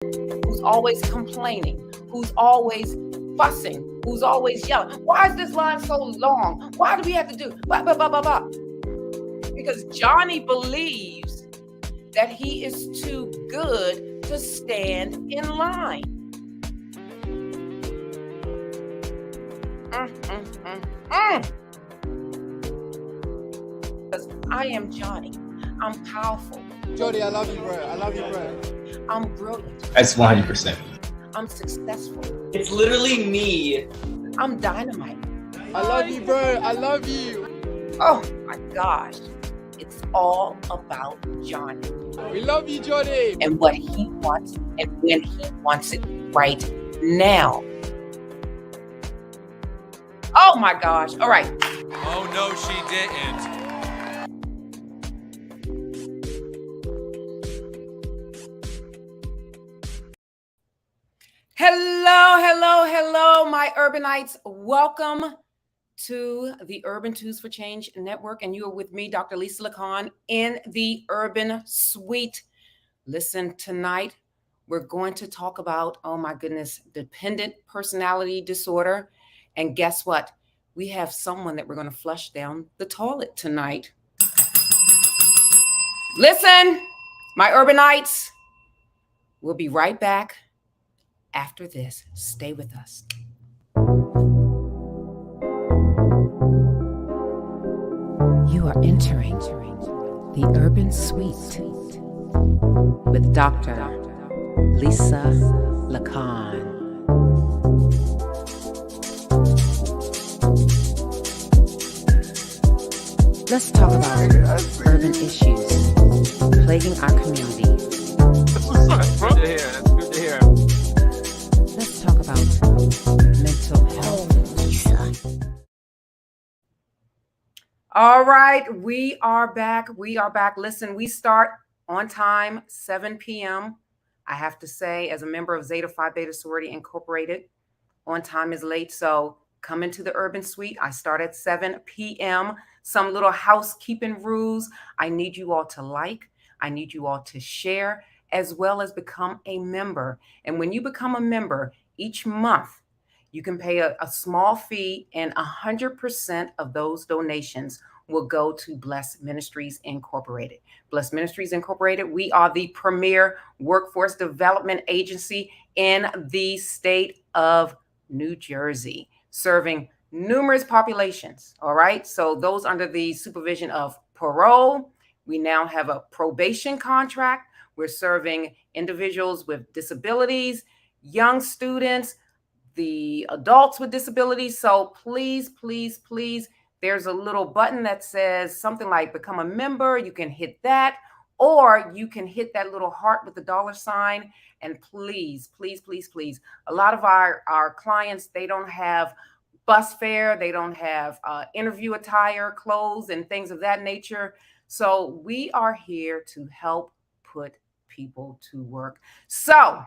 who's always complaining, who's always fussing, who's always yelling. Why is this line so long? Why do we have to do blah, blah, blah, blah, blah? Because Johnny believes that he is too good to stand in line. Because I am Johnny. I'm powerful. Johnny, I love you, bro. I love you, bro. I'm brilliant. That's 100%. I'm successful. It's literally me. I'm dynamite. I love you, bro. I love you. Oh my gosh. It's all about Johnny. We love you, Johnny. And what he wants and when he wants it right now. Oh my gosh. All right. Oh, no, she didn't. Hello, my urbanites. Welcome to the Urban Tools for Change Network. And you are with me, Dr. Lisa Lacan, in the Urban Suite. Listen, tonight we're going to talk about, oh my goodness, dependent personality disorder. And guess what? We have someone that we're going to flush down the toilet tonight. Listen, my urbanites, we'll be right back after this. Stay with us. You are entering the Urban Suite with Dr. Lisa Lacan. Let's talk about urban issues plaguing our community. That's good to hear. That's good to hear. Let's talk about mental health. All right, we are back. Listen, we start on time, 7 p.m. I have to say, as a member of Zeta Phi Beta Sorority Incorporated, on time is late. So come into the Urban Suite. I start at 7 p.m. Some little housekeeping rules. I need you all to like. I need you all to share, as well as become a member. And when you become a member, each month, you can pay a small fee, and 100% of those donations will go to Bless Ministries Incorporated. Bless Ministries Incorporated, we are the premier workforce development agency in the state of New Jersey, serving numerous populations, all right? So those under the supervision of parole. We now have a probation contract. We're serving individuals with disabilities, young students, the adults with disabilities. So please, there's a little button that says something like become a member. You can hit that, or you can hit that little heart with the $sign. And please, a lot of our clients, they don't have bus fare. They don't have interview attire, clothes, and things of that nature. So we are here to help put people to work. So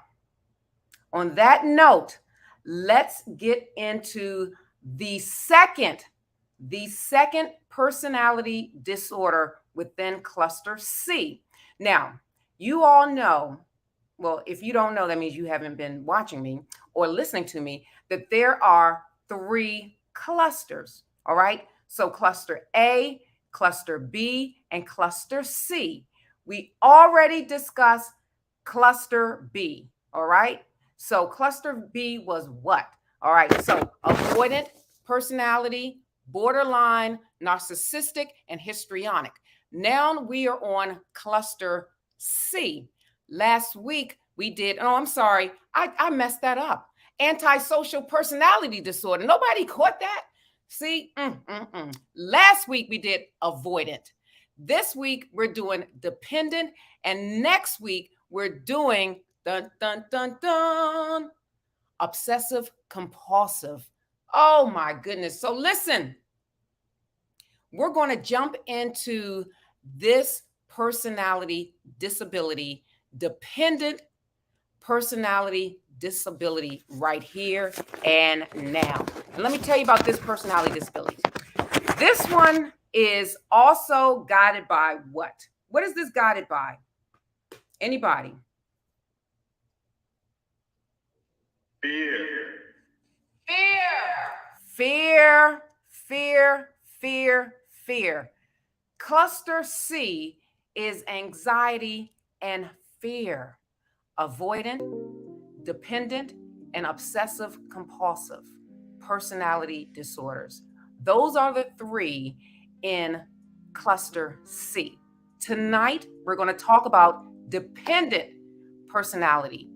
on that note, let's get into the second personality disorder within cluster C. Now, you all know, well, if you don't know, that means you haven't been watching me or listening to me, that there are 3 clusters, all right? So cluster A, cluster B, and cluster C. We already discussed cluster B, all right? So cluster B was what? All right, so avoidant personality, borderline, narcissistic, and histrionic. Now we are on cluster C. Last week we did, I messed that up. Antisocial personality disorder. Nobody caught that? See, Last week we did avoidant. This week we're doing dependent, and next week we're doing obsessive compulsive. Oh my goodness. So listen, we're going to jump into this personality disability, dependent personality disability right here and now. And let me tell you about this personality disability. This one is also guided by what? What is this guided by? Anybody? fear, fear. Cluster C is anxiety and fear, avoidant, dependent, and obsessive compulsive personality disorders. Those are the three in cluster C. Tonight, we're going to talk about dependent personality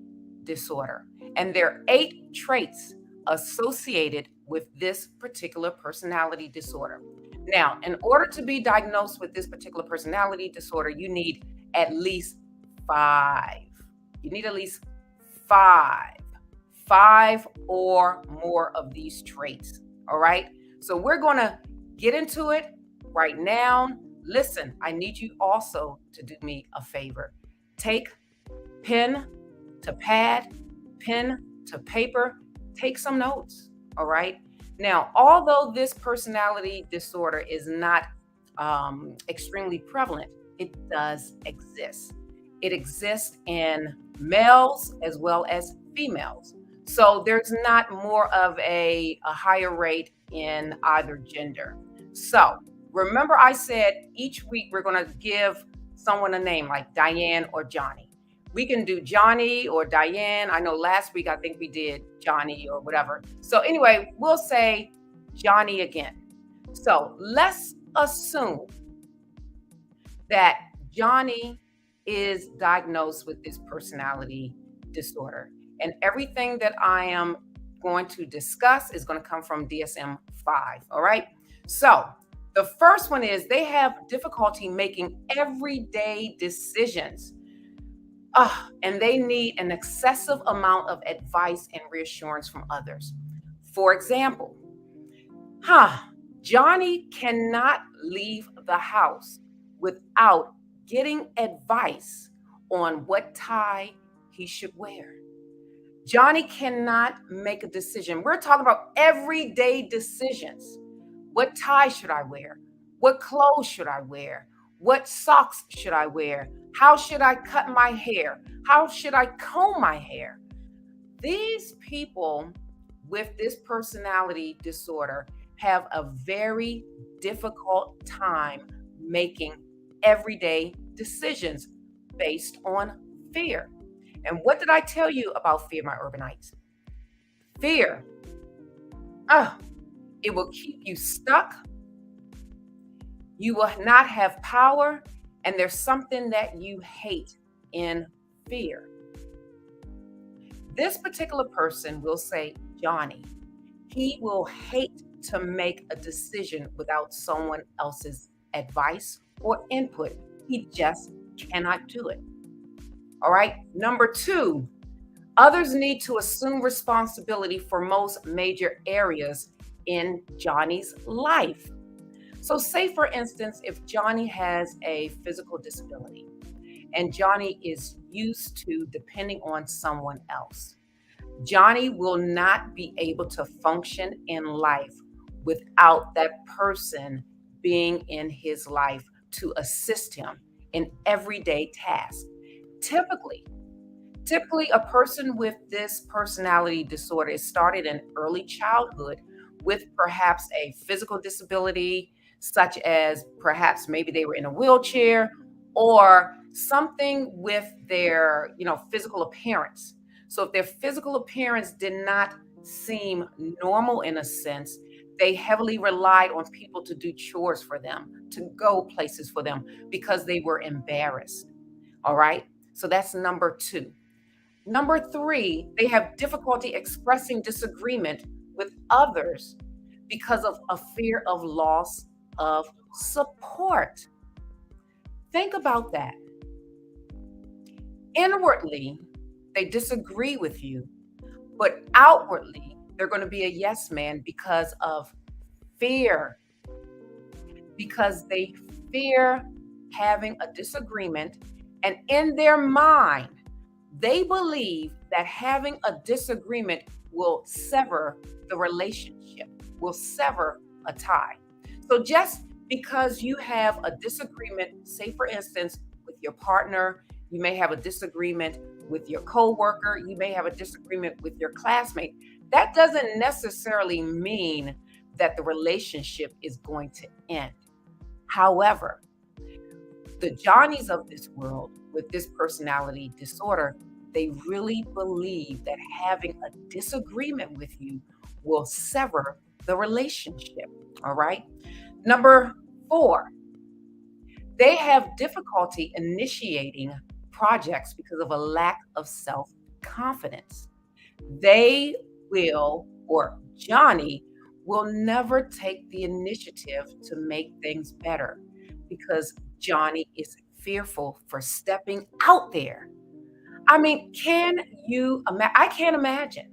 disorder, and there are 8 traits associated with this particular personality disorder. Now, in order to be diagnosed with this particular personality disorder, you need at least 5. You need at least 5 or more of these traits. All right. So we're going to get into it right now. Listen, I need you also to do me a favor. Take pen to pad, pen to paper, take some notes. All right. Now, although this personality disorder is not extremely prevalent, it does exist. It exists in males as well as females. So there's not more of a higher rate in either gender. So remember, I said each week we're going to give someone a name like Diane or Johnny. We can do Johnny or Diane. I know last week I think we did Johnny or whatever. So anyway, we'll say Johnny again. So let's assume that Johnny is diagnosed with this personality disorder. And everything that I am going to discuss is going to come from DSM-5. All right. So the first one is they have difficulty making everyday decisions. And they need an excessive amount of advice and reassurance from others. For example, Johnny cannot leave the house without getting advice on what tie he should wear. Johnny cannot make a decision. We're talking about everyday decisions. What tie should I wear? What clothes should I wear? What socks should I wear? How should I cut my hair? How should I comb my hair? These people with this personality disorder have a very difficult time making everyday decisions based on fear. And what did I tell you about fear, my urbanites? Fear, it will keep you stuck. You will not have power, and there's something that you hate in fear. This particular person will say, Johnny, he will hate to make a decision without someone else's advice or input. He just cannot do it. All right. Number 2, others need to assume responsibility for most major areas in Johnny's life. So say, for instance, if Johnny has a physical disability and Johnny is used to depending on someone else, Johnny will not be able to function in life without that person being in his life to assist him in everyday tasks. Typically, a person with this personality disorder is started in early childhood with perhaps a physical disability, such as perhaps maybe they were in a wheelchair or something with their, physical appearance. So if their physical appearance did not seem normal in a sense, they heavily relied on people to do chores for them, to go places for them because they were embarrassed. All right. So that's number 2. Number 3, they have difficulty expressing disagreement with others because of a fear of loss of support. Think about that. Inwardly, they disagree with you, but outwardly, they're going to be a yes man because of fear, because they fear having a disagreement. And in their mind, they believe that having a disagreement will sever the relationship, will sever a tie. So just because you have a disagreement, say for instance, with your partner, you may have a disagreement with your coworker, you may have a disagreement with your classmate, that doesn't necessarily mean that the relationship is going to end. However, the Johnnies of this world with this personality disorder, they really believe that having a disagreement with you will sever the relationship. All right. Number 4, they have difficulty initiating projects because of a lack of self-confidence. They will, or Johnny will never take the initiative to make things better because Johnny is fearful for stepping out there. I mean, can you imagine? I can't imagine.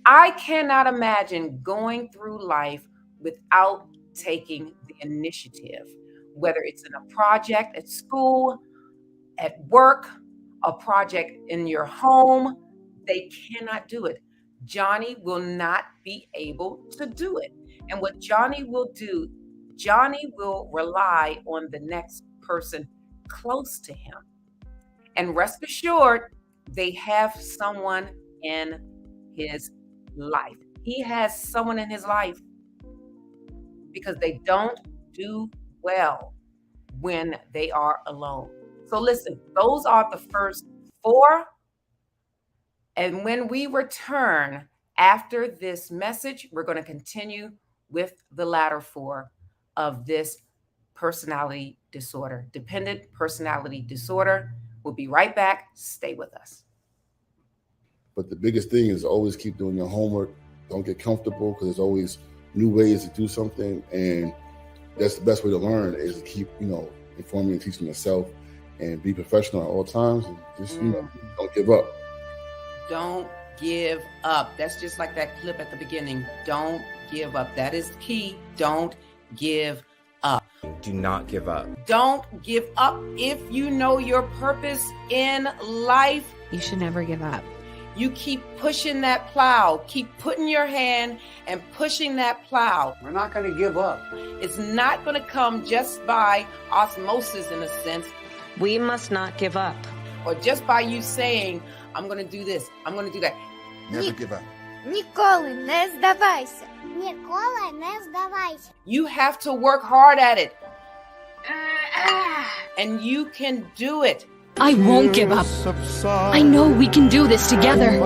I cannot imagine going through life without taking the initiative, whether it's in a project at school, at work, a project in your home. They cannot do it. Johnny will not be able to do it. And what Johnny will do, Johnny will rely on the next person close to him. And rest assured, they have someone in his life. He has someone in his life because they don't do well when they are alone. So listen, those are the first 4. And when we return after this message, we're going to continue with the latter 4 of this personality disorder, dependent personality disorder. We'll be right back. Stay with us. But the biggest thing is always keep doing your homework. Don't get comfortable because there's always new ways to do something. And that's the best way to learn is to keep, informing and teaching yourself and be professional at all times. And just, don't give up. Don't give up. That's just like that clip at the beginning. Don't give up. That is key. Don't give up. Do not give up. Don't give up. If you know your purpose in life, you should never give up. You keep pushing that plow. Keep putting your hand and pushing that plow. We're not going to give up. It's not going to come just by osmosis, in a sense. We must not give up. Or just by you saying, I'm going to do this, I'm going to do that. Never give up. Ніколи не здавайся. Ніколи не здавайся. You have to work hard at it. And you can do it. I won't give up. I know we can do this together.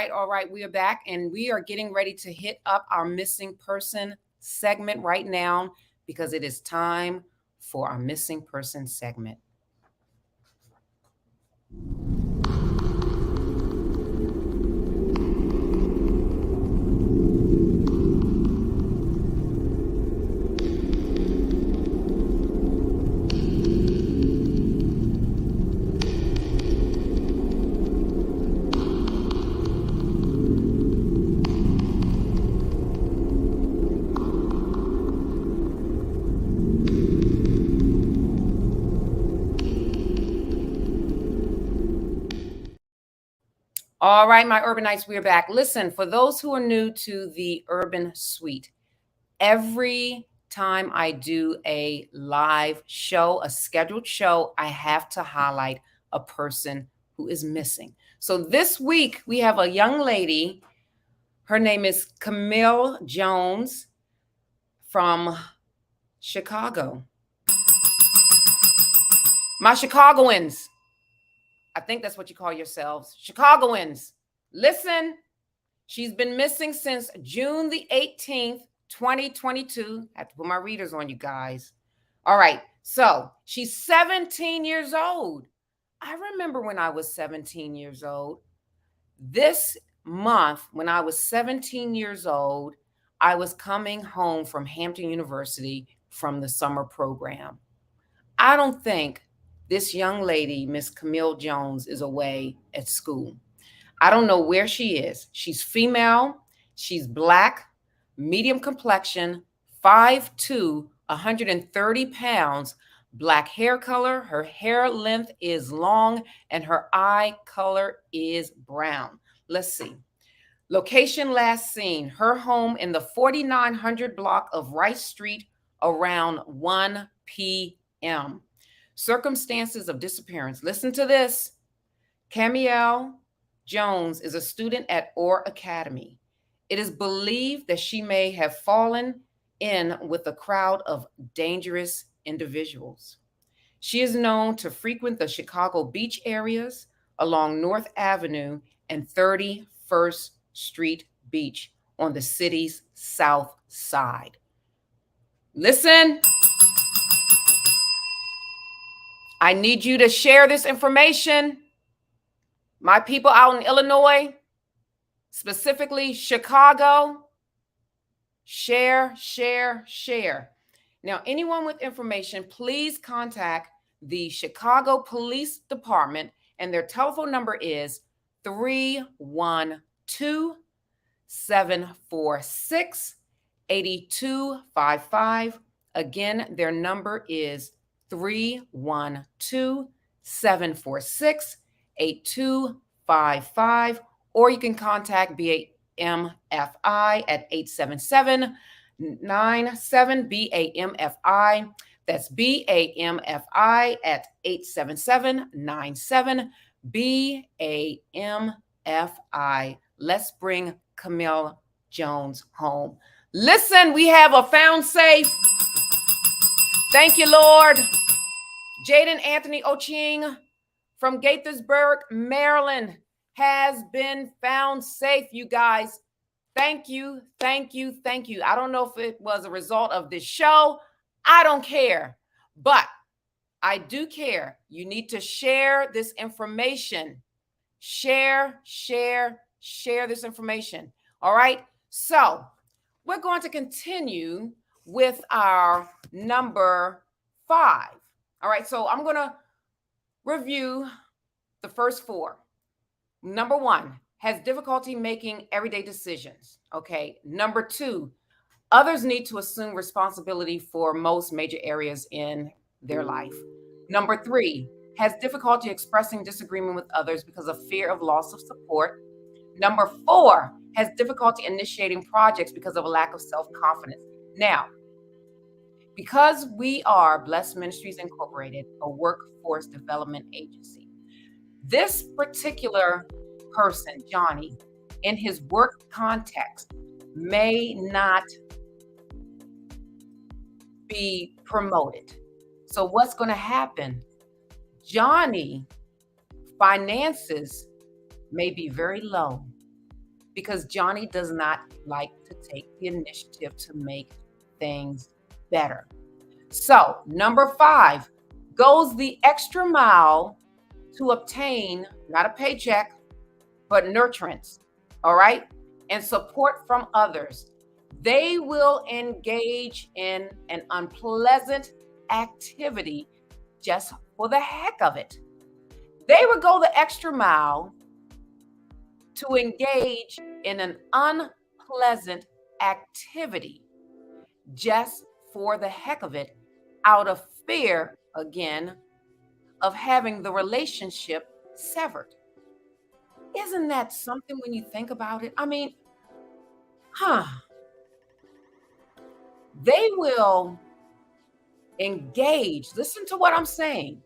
All right. We are back and we are getting ready to hit up our missing person segment right now because it is time for our missing person segment. All right, my Urbanites, we're back. Listen, for those who are new to the Urban Suite, every time I do a live show, a scheduled show, I have to highlight a person who is missing. So this week, we have a young lady. Her name is Camille Jones from Chicago. My Chicagoans. I think that's what you call yourselves. Chicagoans, listen, she's been missing since June the 18th, 2022. I have to put my readers on, you guys. All right, so she's 17 years old. I remember when I was 17 years old. This month, when I was 17 years old, I was coming home from Hampton University from the summer program. I don't think this young lady, Miss Camille Jones, is away at school. I don't know where she is. She's female. She's Black, medium complexion, 5'2", 130 pounds, Black hair color. Her hair length is long and her eye color is brown. Let's see. Location last seen, her home in the 4900 block of Rice Street, around 1 p.m. Circumstances of disappearance. Listen to this. Camielle Jones is a student at Orr Academy. It is believed that she may have fallen in with a crowd of dangerous individuals. She is known to frequent the Chicago beach areas along North Avenue and 31st Street Beach on the city's south side. Listen, I need you to share this information. My people out in Illinois, specifically Chicago, share, share, share. Now, anyone with information, please contact the Chicago Police Department, and their telephone number is 312-746-8255. Again, their number is 312-746-8255, or you can contact BAMFI at 877-97 BAMFI. That's BAMFI at 877-97 BAMFI. Let's bring Camille Jones home. Listen, we have a found safe. Thank you, Lord. Jaden Anthony Oching from Gaithersburg, Maryland, has been found safe, you guys. Thank you, thank you, thank you. I don't know if it was a result of this show. I don't care, but I do care. You need to share this information. Share, share, share this information. All right. So we're going to continue with our number 5. All right. So I'm going to review the first 4. Number 1, has difficulty making everyday decisions. Okay. Number 2, others need to assume responsibility for most major areas in their life. Number 3, has difficulty expressing disagreement with others because of fear of loss of support. Number 4, has difficulty initiating projects because of a lack of self-confidence. Now, because we are Blessed Ministries Incorporated, a workforce development agency, this particular person, Johnny, in his work context, may not be promoted. So what's going to happen? Johnny finances may be very low because Johnny does not like to take the initiative to make things better. So number 5, goes the extra mile to obtain not a paycheck, but nurturance, all right, and support from others. They will engage in an unpleasant activity just for the heck of it. They would go the extra mile to engage in an unpleasant activity just for the heck of it, out of fear, again, of having the relationship severed. Isn't that something when you think about it? I mean, they will engage. Listen to what I'm saying.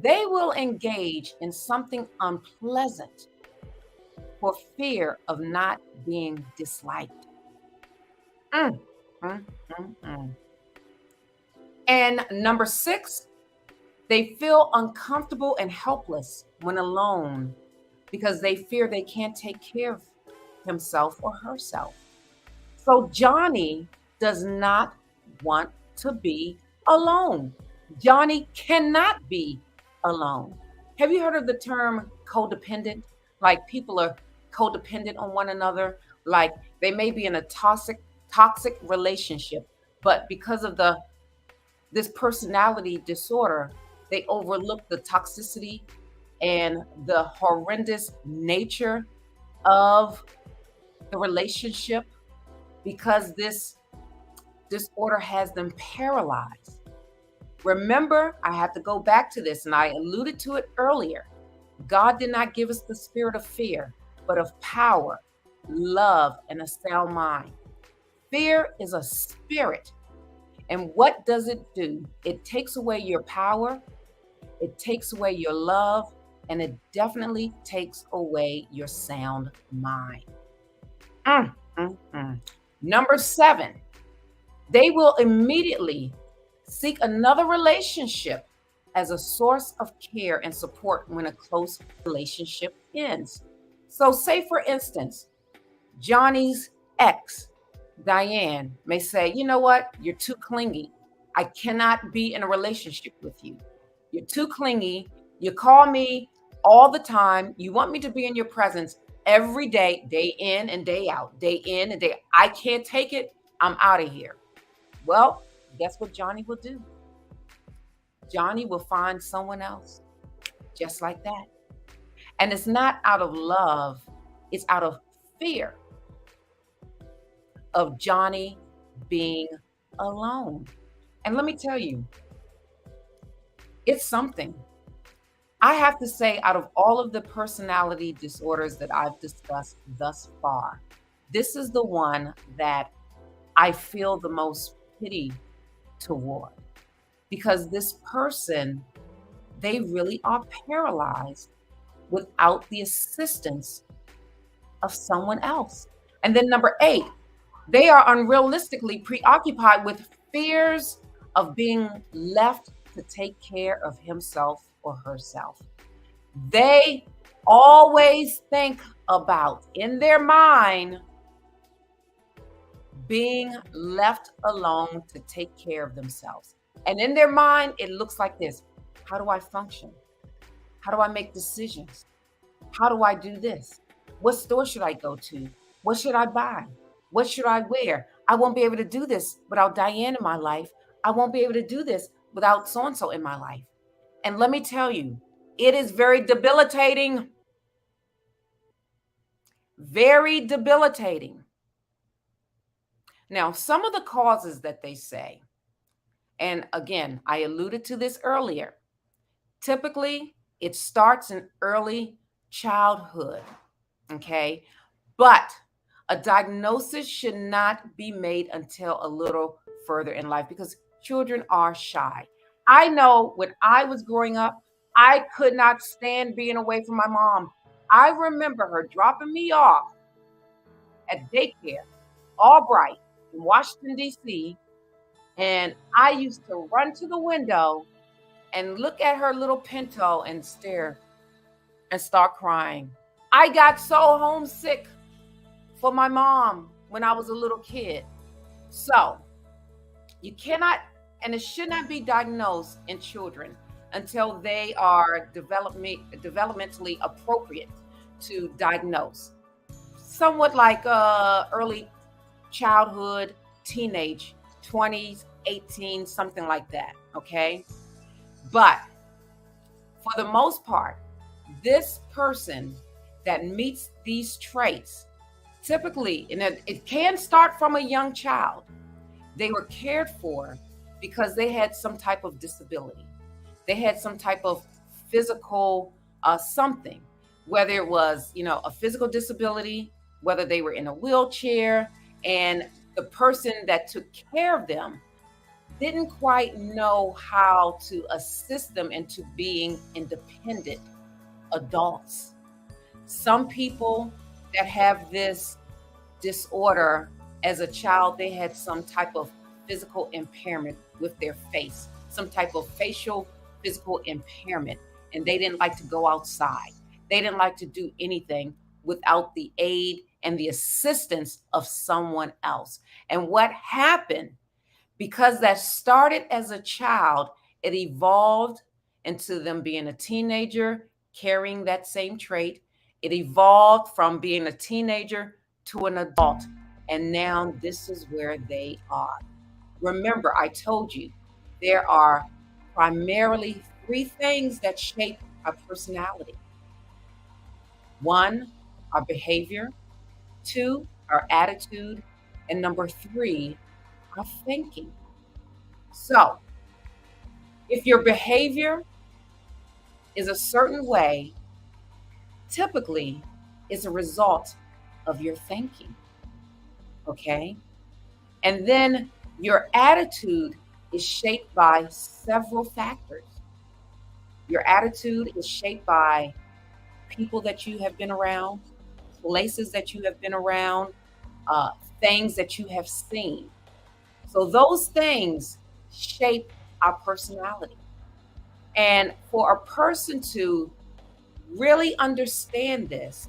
They will engage in something unpleasant for fear of not being disliked. And number 6, they feel uncomfortable and helpless when alone because they fear they can't take care of himself or herself. So Johnny does not want to be alone. Johnny cannot be alone. Have you heard of the term codependent? Like people are codependent on one another. Like they may be in a toxic relationship, but because of this personality disorder, they overlook the toxicity and the horrendous nature of the relationship because this disorder has them paralyzed. Remember, I have to go back to this, and I alluded to it earlier. God did not give us the spirit of fear, but of power, love, and a sound mind. Fear is a spirit. And what does it do? It takes away your power, it takes away your love, and it definitely takes away your sound mind. Number 7, they will immediately seek another relationship as a source of care and support when a close relationship ends. So, say for instance, Johnny's ex, Diane, may say, you know what? You're too clingy. I cannot be in a relationship with you. You're too clingy. You call me all the time. You want me to be in your presence every day, day in and day out, day in and day out. I can't take it. I'm out of here. Well, guess what Johnny will do? Johnny will find someone else just like that. And it's not out of love, it's out of fear of Johnny being alone. And let me tell you, it's something. I have to say, out of all of the personality disorders that I've discussed thus far, this is the one that I feel the most pity toward, because this person, they really are paralyzed without the assistance of someone else. And then number 8, they are unrealistically preoccupied with fears of being left to take care of himself or herself. They always think about, in their mind, being left alone to take care of themselves. And in their mind, it looks like this. How do I function? How do I make decisions? How do I do this? What store should I go to? What should I buy? What should I wear? I won't be able to do this without Diane in my life. I won't be able to do this without so-and-so in my life. And let me tell you, it is very debilitating. Very debilitating. Now, some of the causes that they say, and again, I alluded to this earlier, typically it starts in early childhood, okay? But a diagnosis should not be made until a little further in life, because children are shy. I know when I was growing up, I could not stand being away from my mom. I remember her dropping me off at daycare, Albright, in Washington, D.C., and I used to run to the window and look at her little Pinto and stare and start crying. I got so homesick for my mom when I was a little kid. So you cannot, and it should not be diagnosed in children until they are developmentally appropriate to diagnose. Somewhat like early childhood, teenage, 20s, 18, something like that, okay? But for the most part, this person that meets these traits, typically, and it can start from a young child, they were cared for because they had some type of disability. They had some type of physical something, whether it was, a physical disability, whether they were in a wheelchair, and the person that took care of them didn't quite know how to assist them into being independent adults. Some people that have this disorder as a child, they had some type of physical impairment with their face, some type of facial physical impairment, and they didn't like to go outside. They didn't like to do anything without the aid and the assistance of someone else. And what happened, because that started as a child, it evolved into them being a teenager, carrying that same trait. It evolved from being a teenager to an adult. And now this is where they are. Remember, I told you, there are primarily 3 things that shape our personality. 1, our behavior. 2, our attitude. And number 3, our thinking. So, if your behavior is a certain way, typically it's a result of your thinking. Okay? And then Your attitude is shaped by several factors. Your attitude is shaped by people that you have been around, places that you have been around, uh, things that you have seen. So those things shape our personality. And for a person to really understand this,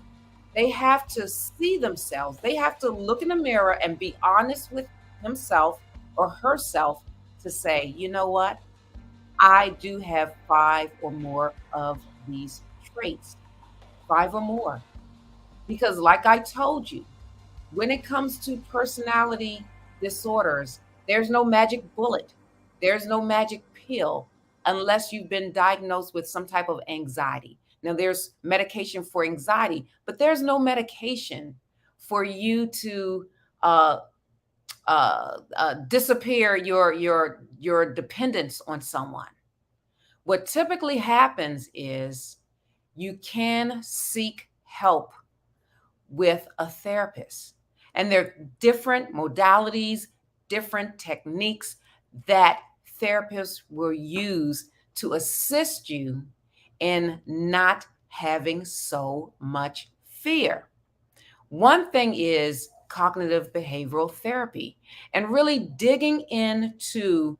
they have to see themselves. They have to look in the mirror and be honest with himself or herself to say, you know what? I do have 5 or more of these traits, 5 or more. Because, like I told you, when it comes to personality disorders, there's no magic bullet, there's no magic pill unless you've been diagnosed with some type of anxiety. Now, there's medication for anxiety, but there's no medication for you to uh, disappear your dependence on someone. What typically happens is you can seek help with a therapist. And there are different modalities, different techniques that therapists will use to assist you in not having so much fear. One thing is cognitive behavioral therapy and really digging into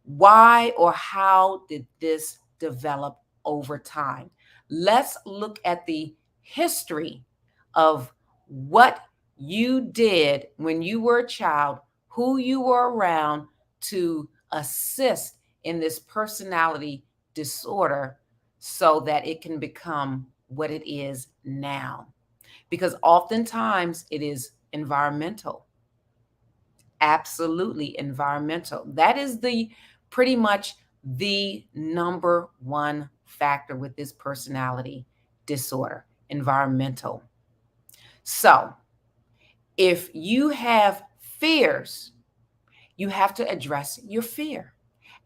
why or how did this develop over time. Let's look at the history of what you did when you were a child, who you were around to assist in this personality disorder so that it can become what it is now. Because oftentimes it is environmental. Absolutely environmental. That is the pretty much the number one factor with this personality disorder, environmental. So, if you have fears, you have to address your fear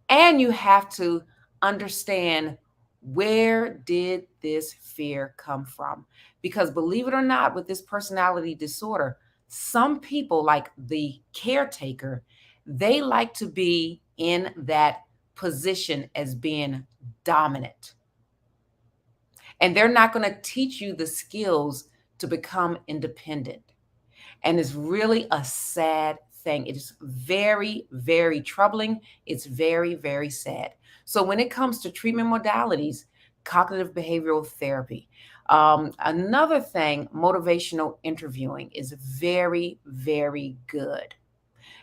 and you have to understand where did this fear come from? Because believe it or not, with this personality disorder, some people like the caretaker, they like to be in that position as being dominant. And they're not going to teach you the skills to become independent. And it's really a sad thing. It is very, very troubling. It's very, very sad. So when it comes to treatment modalities, cognitive behavioral therapy, another thing, motivational interviewing is very, very good.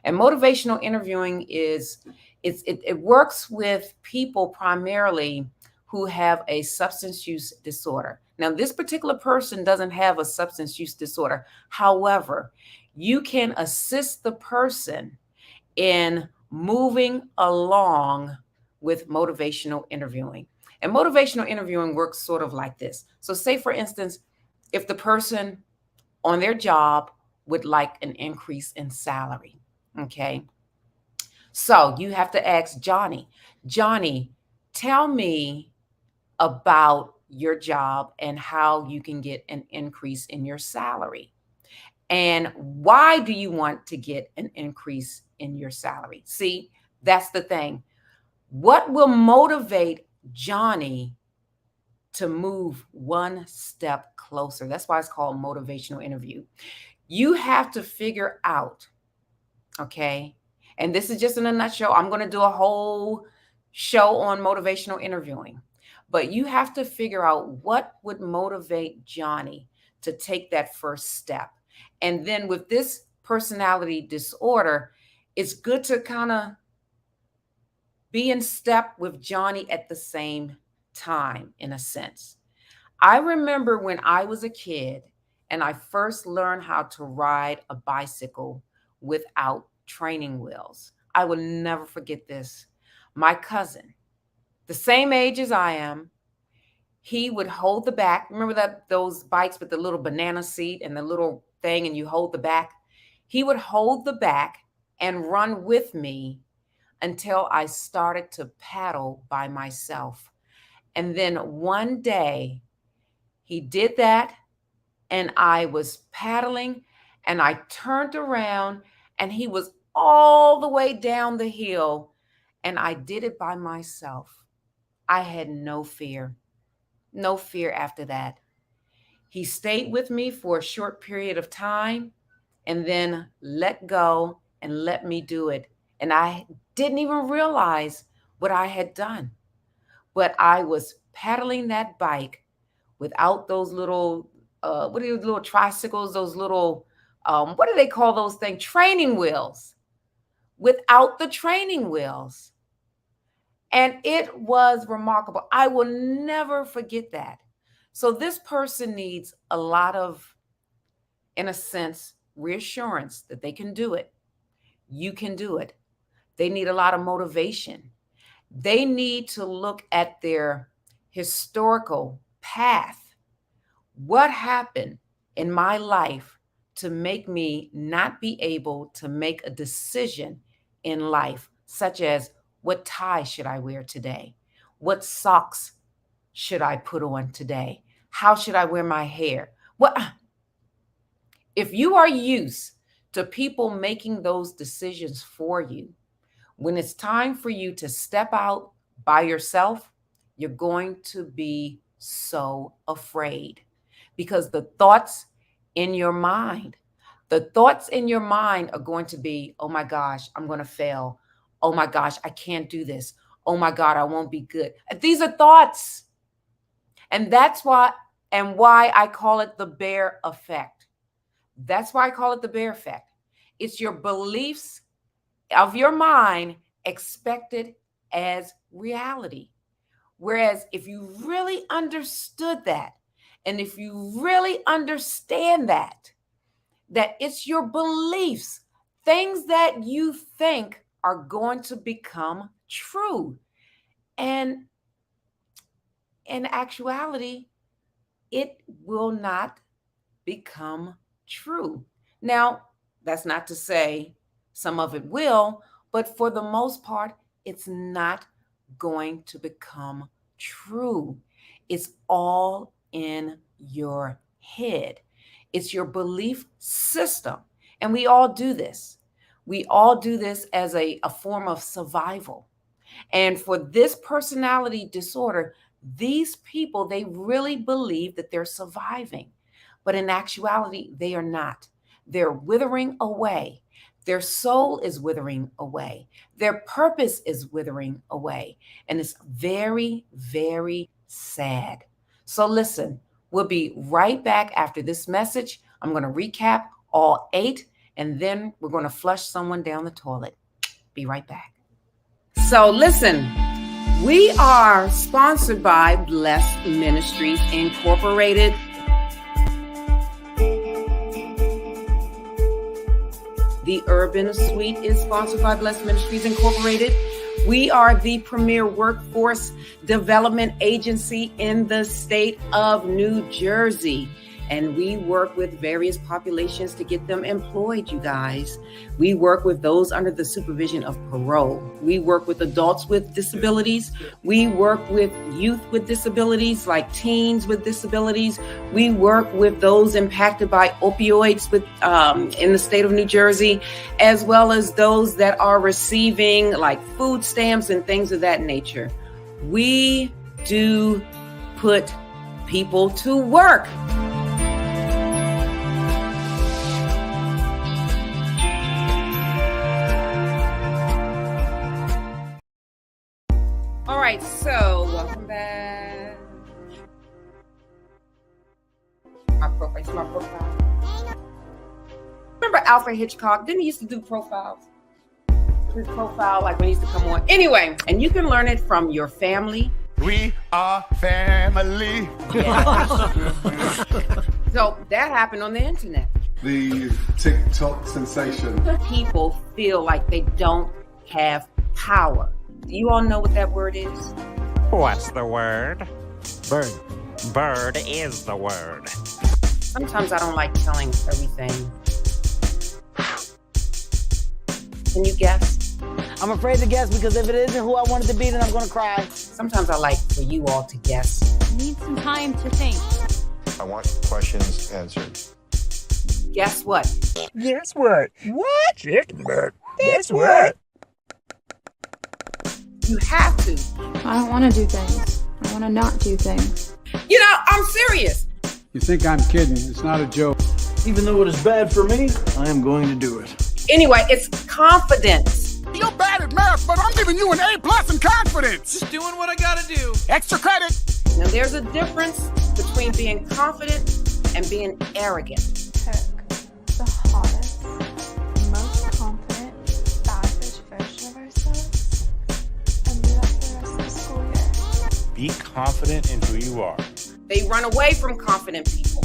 And motivational interviewing it works with people primarily who have a substance use disorder. Now, this particular person doesn't have a substance use disorder. However, you can assist the person in moving along with motivational interviewing. And motivational interviewing works sort of like this. So say, for instance, if the person on their job would like an increase in salary, okay? So you have to ask Johnny, tell me about your job and how you can get an increase in your salary. And why do you want to get an increase in your salary? See, that's the thing. What will motivate Johnny to move one step closer? That's why it's called motivational interview. You have to figure out, okay? And this is just in a nutshell. I'm going to do a whole show on motivational interviewing. But you have to figure out what would motivate Johnny to take that first step. And then with this personality disorder, it's good to kind of be in step with Johnny at the same time, in a sense. I remember when I was a kid and I first learned how to ride a bicycle without training wheels. I will never forget this. My cousin, the same age as I am, he would hold the back. Remember those bikes with the little banana seat and the little thing and you hold the back? He would hold the back and run with me until I started to paddle by myself. And then one day he did that and I was paddling and I turned around and he was all the way down the hill, and I did it by myself. I had no fear after that. He stayed with me for a short period of time and then let go and let me do it. And I didn't even realize what I had done. But I was pedaling that bike without those little, what are those little tricycles, those little, what do they call those things? Training wheels. Without the training wheels. And it was remarkable. I will never forget that. So this person needs a lot of, in a sense, reassurance that they can do it. You can do it. They need a lot of motivation. They need to look at their historical path. What happened in my life to make me not be able to make a decision in life, such as what tie should I wear today? What socks should I put on today? How should I wear my hair? What? If you are used to people making those decisions for you, when it's time for you to step out by yourself, you're going to be so afraid because the thoughts in your mind are going to be, oh my gosh, I'm going to fail. Oh my gosh, I can't do this. Oh my God, I won't be good. These are thoughts. And that's why I call it the bear effect. That's why I call it the bear effect. It's your beliefs of your mind expected as reality. Whereas if you really understood that, and if you really understand that it's your beliefs, things that you think are going to become true. And in actuality, it will not become true. Now, that's not to say some of it will, but for the most part, it's not going to become true. It's all in your head. It's your belief system. And we all do this. We all do this as a form of survival. And for this personality disorder, these people, they really believe that they're surviving. But in actuality, they are not. They're withering away. Their soul is withering away. Their purpose is withering away. And it's very, very sad. So listen, we'll be right back after this message. I'm going to recap all 8, and then we're going to flush someone down the toilet. Be right back. So listen, we are sponsored by Bless Ministries Incorporated. The Urban Suite is sponsored by Bless Ministries Incorporated. We are the premier workforce development agency in the state of New Jersey. And we work with various populations to get them employed, you guys. We work with those under the supervision of parole. We work with adults with disabilities. We work with youth with disabilities, like teens with disabilities. We work with those impacted by opioids in the state of New Jersey, as well as those that are receiving like food stamps and things of that nature. We do put people to work. All right, so welcome back. My profile. Remember Alfred Hitchcock? Didn't he used to do profiles? His profile, like when he used to come on. Anyway, and you can learn it from your family. We are family. Yeah. So that happened on the internet. The TikTok sensation. People feel like they don't have power. Do you all know what that word is? What's the word? Bird. Bird is the word. Sometimes I don't like telling everything. Can you guess? I'm afraid to guess because if it isn't who I wanted to be, then I'm going to cry. Sometimes I like for you all to guess. I need some time to think. I want questions answered. Guess what? Guess what? What? Chicken butt. That's what? You have to. I don't want to do things. I want to not do things. You know, I'm serious. You think I'm kidding? It's not a joke. Even though it is bad for me, I am going to do it. Anyway, it's confidence. You're bad at math, but I'm giving you an A+ in confidence. Just doing what I gotta do. Extra credit. Now, there's a difference between being confident and being arrogant. Pick the hottest, most confident, savage version of ourselves and do that for the rest of the school year. Be confident in who you are. They run away from confident people.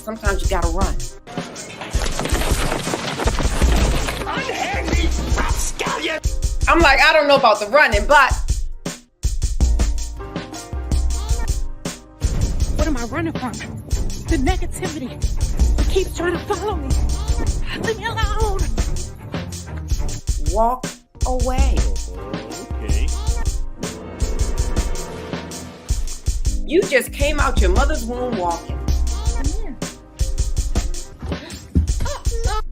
Sometimes you gotta run. Unhandy rapscallion. I'm like, I don't know about the running, but What am I running from? The negativity. It keeps trying to follow me. Leave me alone. walk away. Okay. You just came out your mother's womb walking.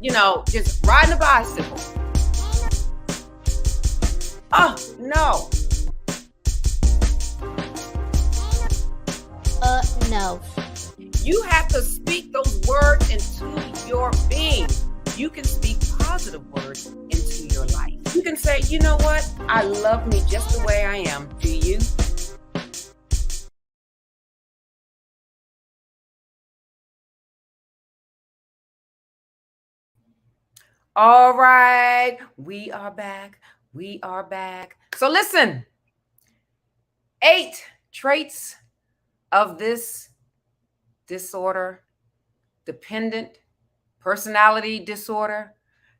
You know, just riding a bicycle. Oh, no. No. You have to speak those words into your being. You can speak positive words into your life. You can say, you know what? I love me just the way I am. Do you? All right, we are back. We are back. So listen, 8 traits of this disorder, dependent personality disorder.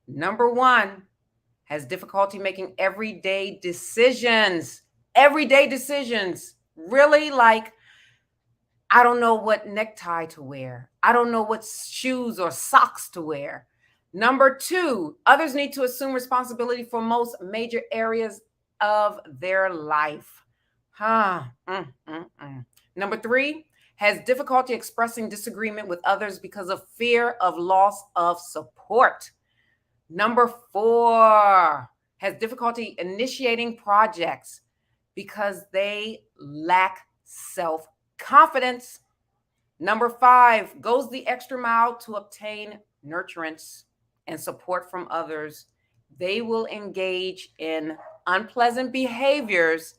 Number 1, has difficulty making everyday decisions. Everyday decisions. Really, like, I don't know what necktie to wear. I don't know what shoes or socks to wear. Number 2, others need to assume responsibility for most major areas of their life. Number 3, has difficulty expressing disagreement with others because of fear of loss of support. Number 4, has difficulty initiating projects because they lack self-confidence. Number 5, goes the extra mile to obtain nurturance and support from others. They will engage in unpleasant behaviors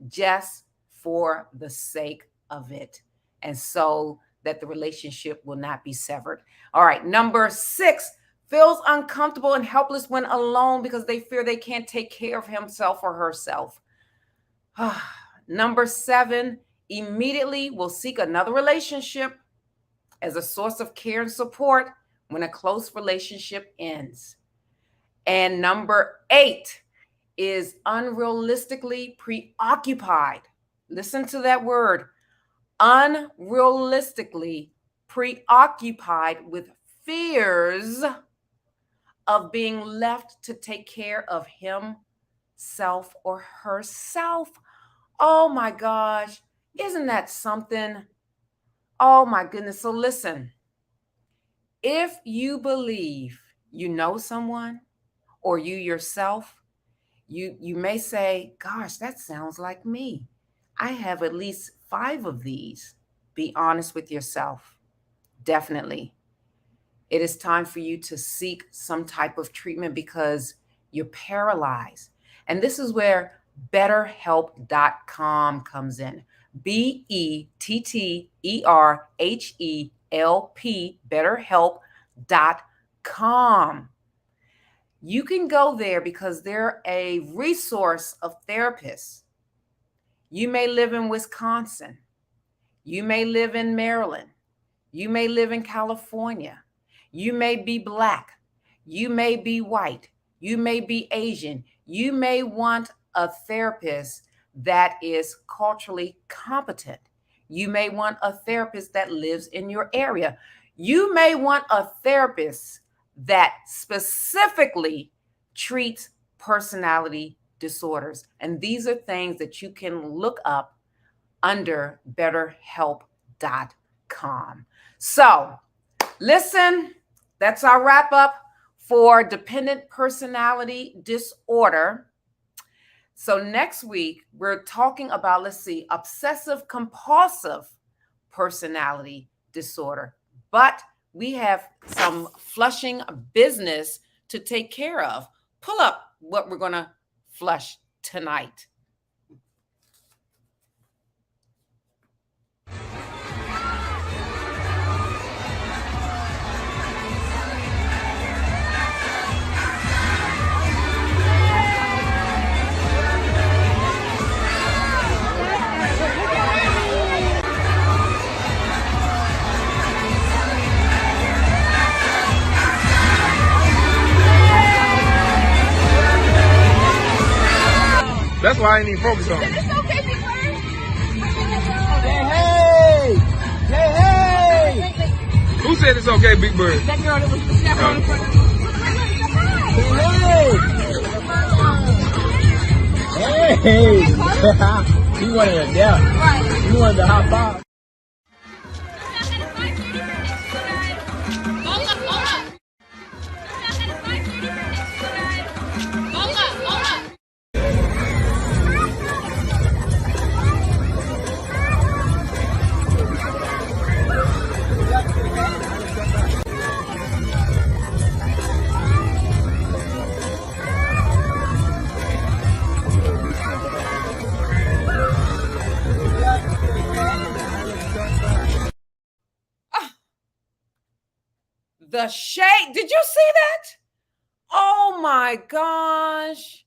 just for the sake of it, and so that the relationship will not be severed. All right, number 6, feels uncomfortable and helpless when alone because they fear they can't take care of himself or herself. Number 7, immediately will seek another relationship as a source of care and support when a close relationship ends. And number 8 is unrealistically preoccupied. Listen to that word. Unrealistically preoccupied with fears of being left to take care of himself or herself. Oh my gosh, isn't that something? Oh my goodness. So listen, if you believe you know someone or you yourself, you may say, gosh, that sounds like me. I have at least 5 of these. Be honest with yourself. Definitely. It is time for you to seek some type of treatment because you're paralyzed. And this is where BetterHelp.com comes in. BetterHelp, BetterHelp.com. You can go there because they're a resource of therapists. You may live in Wisconsin. You may live in Maryland. You may live in California. You may be Black. You may be white. You may be Asian. You may want a therapist that is culturally competent. You may want a therapist that lives in your area. You may want a therapist that specifically treats personality disorders. And these are things that you can look up under BetterHelp.com. So listen, that's our wrap up for dependent personality disorder. So next week, we're talking about, let's see, obsessive compulsive personality disorder. But we have some flushing business to take care of. Pull up what we're going to flush tonight. That's why I ain't even focused on it. It's okay, Big Bird. Hey! Who said it's okay, Big Bird? That girl that was snapping on the front. Hey! You wanted a death. Right. You wanted to hop out. The shade. Did you see that? Oh my gosh.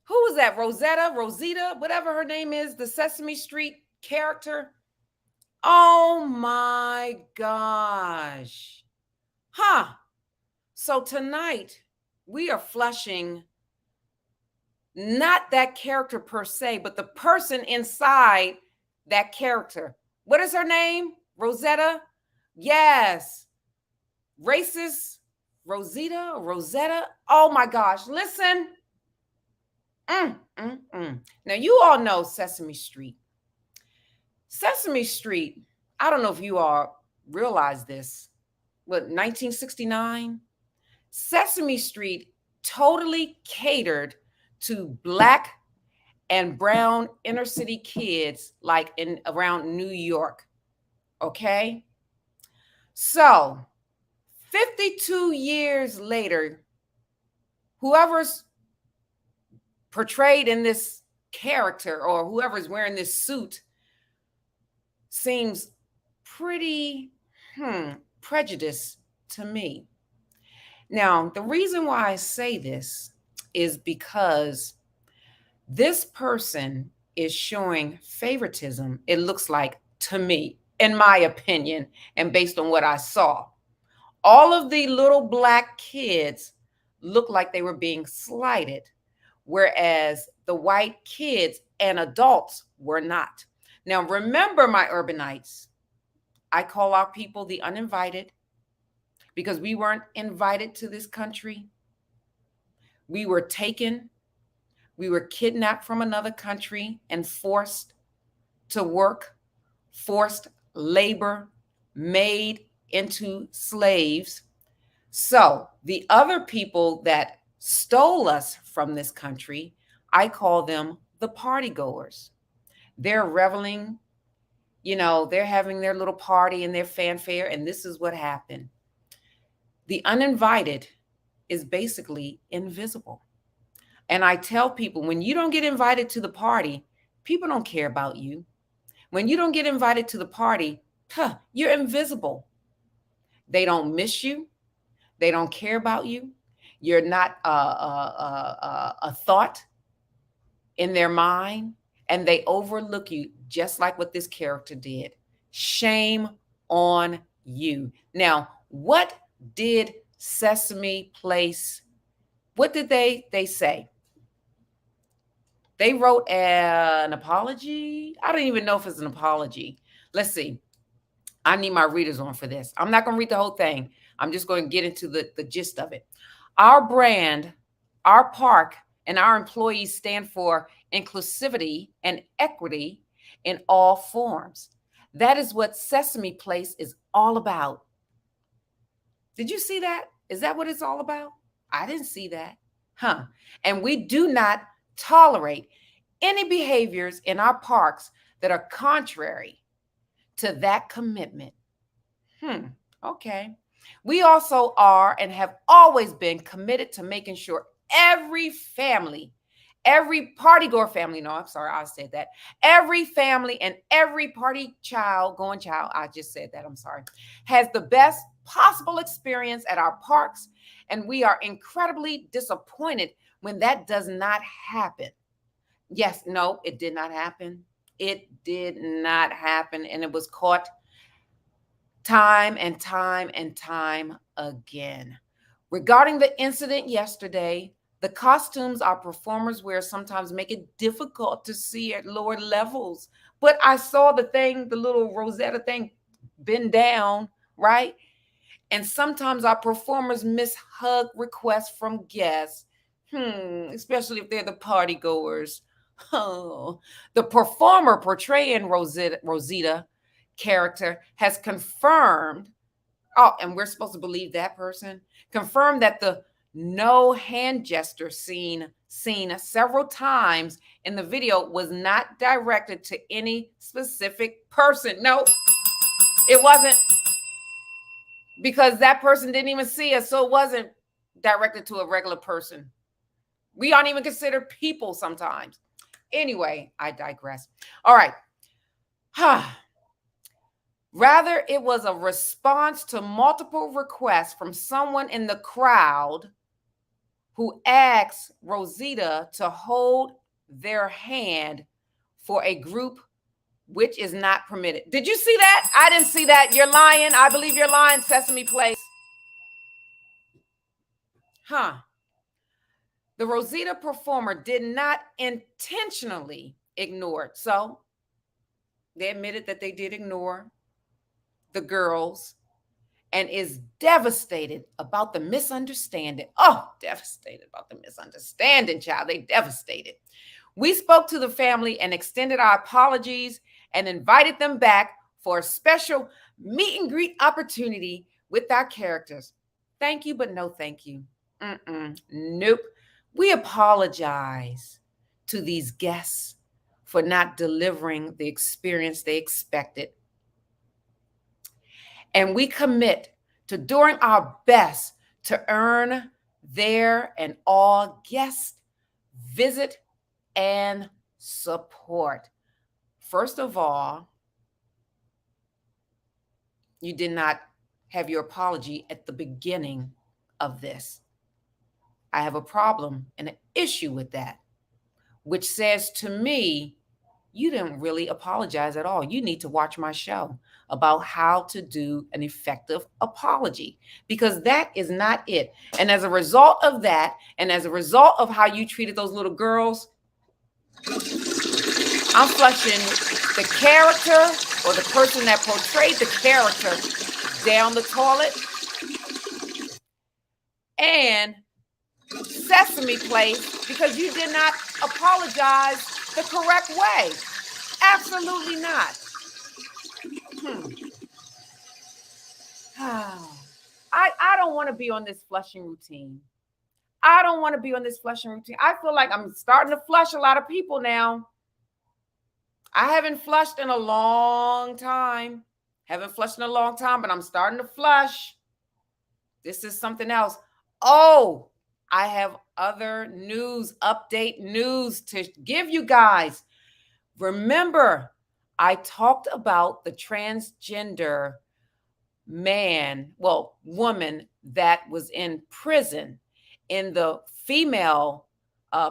Who was that? Rosita, whatever her name is, the Sesame Street character. Oh my gosh. Huh. So tonight we are flushing not that character per se, but the person inside that character. What is her name? Rosetta? Yes. Racist Rosetta. Oh my gosh. Listen. Now you all know Sesame Street. Sesame Street, I don't know if you all realize this, but 1969, Sesame Street totally catered to Black and brown inner city kids, like in around New York. Okay. So 52 years later, whoever's portrayed in this character or whoever's wearing this suit seems pretty prejudiced to me. Now, the reason why I say this is because this person is showing favoritism, it looks like to me, in my opinion, and based on what I saw. All of the little Black kids look like they were being slighted, whereas the white kids and adults were not. Now, remember, my urbanites, I call our people the uninvited because we weren't invited to this country. We were taken. We were kidnapped from another country and forced to work, forced labor, made into slaves. So the other people that stole us from this country, I call them the party goers. They're reveling, they're having their little party and their fanfare, and this is what happened. The uninvited is basically invisible. And I tell people, when you don't get invited to the party, people don't care about you. When you don't get invited to the party, you're invisible. They don't miss you. They don't care about you. You're not a thought in their mind, and they overlook you, just like what this character did. Shame on you. Now, what did Sesame Place, what did they say? They wrote an apology. I don't even know if it's an apology. Let's see. I need my readers on for this. I'm not going to read the whole thing. I'm just going to get into the gist of it. Our brand, our park, and our employees stand for inclusivity and equity in all forms. That is what Sesame Place is all about. Did you see that? Is that what it's all about? I didn't see that. And we do not tolerate any behaviors in our parks that are contrary to that commitment. Okay. We also are and have always been committed to making sure every family, every party-goer family, no, I'm sorry, I said that. Every family and every party child, going child, I just said that, I'm sorry, has the best possible experience at our parks. And we are incredibly disappointed when that does not happen. Yes, no, it did not happen. It did not happen. And it was caught time and time and time again. Regarding the incident yesterday, the costumes our performers wear sometimes make it difficult to see at lower levels. But I saw the thing, the little Rosetta thing, bend down, right? And sometimes our performers miss hug requests from guests, especially if they're the party goers. Oh, the performer portraying Rosita character has confirmed, and we're supposed to believe that person, confirmed that the no hand gesture seen several times in the video was not directed to any specific person. No, it wasn't, because that person didn't even see us, so it wasn't directed to a regular person. We aren't even considered people sometimes. Anyway, I digress. All right. Rather, it was a response to multiple requests from someone in the crowd who asked Rosita to hold their hand for a group which is not permitted. Did you see that? I didn't see that. You're lying. I believe you're lying, Sesame Place. The Rosita performer did not intentionally ignore it. So they admitted that they did ignore the girls and is devastated about the misunderstanding. Oh, devastated about the misunderstanding, child. They devastated. We spoke to the family and extended our apologies and invited them back for a special meet and greet opportunity with our characters. Thank you, but no thank you. Nope. We apologize to these guests for not delivering the experience they expected. And we commit to doing our best to earn their and all guest visit and support. First of all, you did not have your apology at the beginning of this. I have a problem and an issue with that, which says to me, you didn't really apologize at all. You need to watch my show about how to do an effective apology, because that is not it. And as a result of that, and as a result of how you treated those little girls, I'm flushing the character or the person that portrayed the character down the toilet. And Sesame Place, because you did not apologize the correct way. Absolutely not. I don't want to be on this flushing routine. I don't want to be on this flushing routine. I feel like I'm starting to flush a lot of people now. I haven't flushed in a long time. But I'm starting to flush. This is something else. Oh, I have other news, update news to give you guys. Remember, I talked about the transgender woman that was in prison, in the female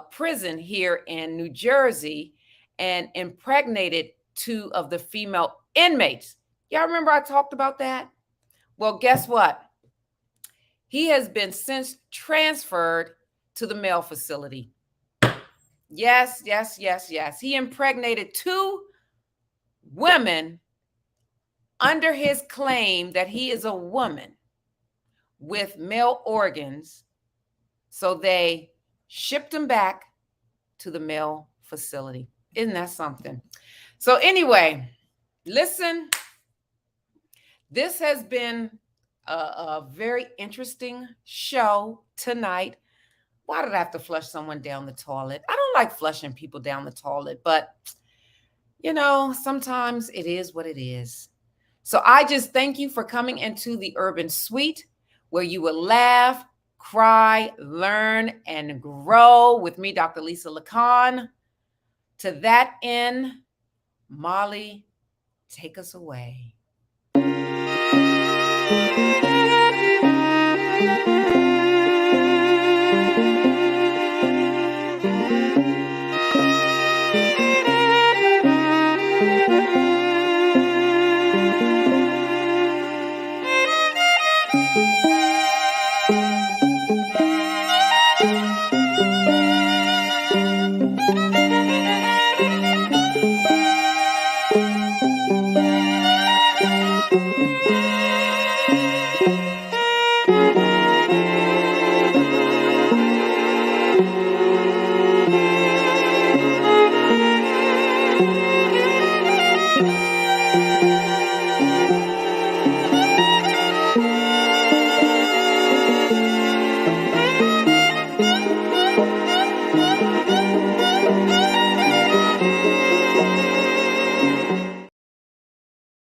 prison here in New Jersey, and impregnated 2 of the female inmates. Y'all remember I talked about that? Well, guess what? He has been since transferred to the male facility. Yes. He impregnated 2 women under his claim that he is a woman with male organs. So they shipped him back to the male facility. Isn't that something? So anyway, listen, this has been a very interesting show tonight. Why did I have to flush someone down the toilet? I don't like flushing people down the toilet, but you know, sometimes it is what it is. So I just thank you for coming into the Urban Suite, where you will laugh, cry, learn, and grow with me, Dr. Lisa Lacan. To that end, Molly, take us away.